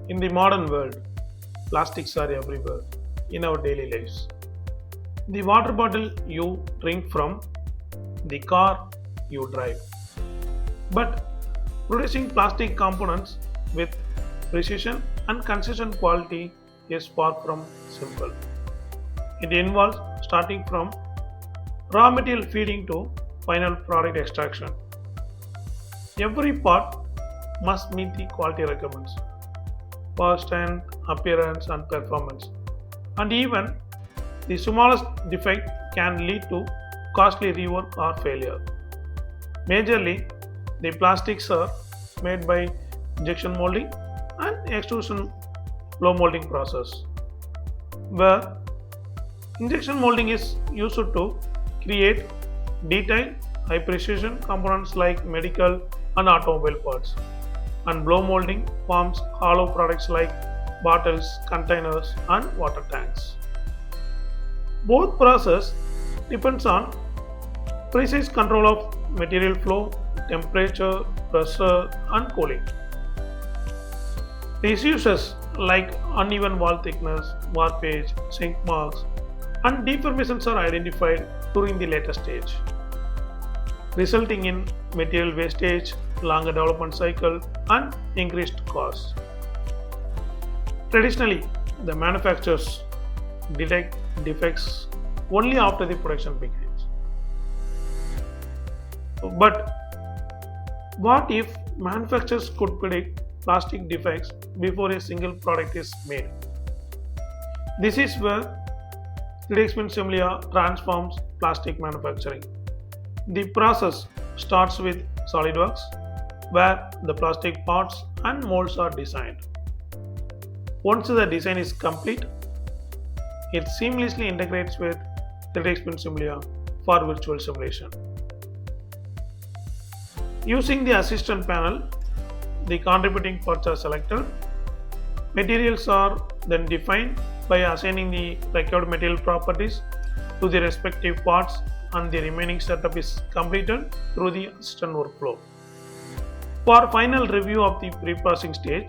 In the modern world, plastics are everywhere in our daily lives. The water bottle you drink from, the car you drive. But producing plastic components with precision and consistent quality is far from simple. It involves starting from raw material feeding to final product extraction. Every part must meet the quality requirements for strength, appearance, and performance. And even the smallest defect can lead to costly rework or failure. Majorly, the plastics are made by injection molding and extrusion blow molding process, where injection molding is used to create detailed, high precision components like medical and automobile parts, and blow molding forms hollow products like bottles, containers, and water tanks. Both process depends on precise control of material flow, temperature, pressure, and cooling. The issues like uneven wall thickness, warpage, sink marks, and deformations are identified during the later stage, resulting in material wastage, longer development cycle, and increased costs. Traditionally, the manufacturers detect defects only after the production begins. But what if manufacturers could predict plastic defects before a single product is made? This is where 3DEXPERIENCE Simulia transforms plastic manufacturing. The process starts with SOLIDWORKS, where the plastic parts and molds are designed. Once the design is complete, it seamlessly integrates with 3DEXPERIENCE Simulia for virtual simulation. Using the assistant panel, the contributing parts are selected. Materials are then defined by assigning the required material properties to the respective parts, and the remaining setup is completed through the assistant workflow. For final review of the pre-processing stage,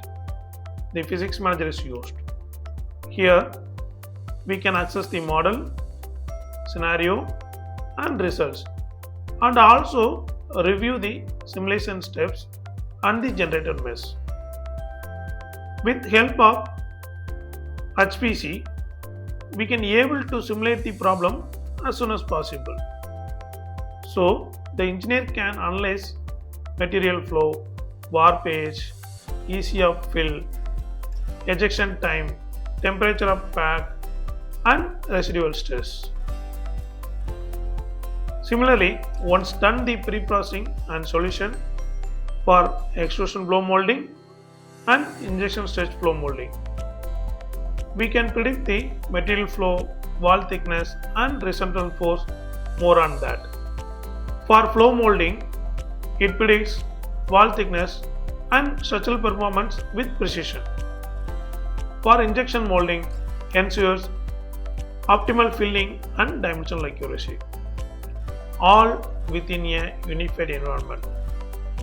the physics manager is used. Here, we can access the model, scenario, and results, and also review the simulation steps and the generated mesh. With help of HPC, we can able to simulate the problem as soon as possible. So the engineer can analyze material flow, warpage, ease of fill, ejection time, temperature of pack, and residual stress. Similarly, once done the pre-processing and solution for extrusion blow molding and injection stretch blow molding, we can predict the material flow, wall thickness, and resultant force. More on that. For flow molding, it predicts wall thickness and structural performance with precision. For injection molding, ensures optimal filling and dimensional accuracy, all within a unified environment.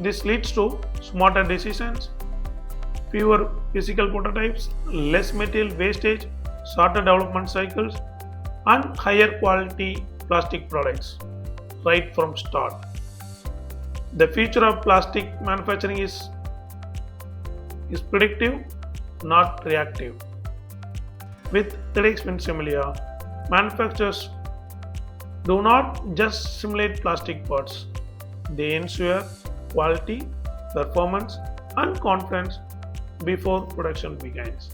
This leads to smarter decisions, fewer physical prototypes, less material wastage, shorter development cycles, and higher quality plastic products right from start. The future of plastic manufacturing is predictive, not reactive. With 3DEXPERIENCE Simulia, manufacturers do not just simulate plastic parts, they ensure quality, performance, and confidence before production begins.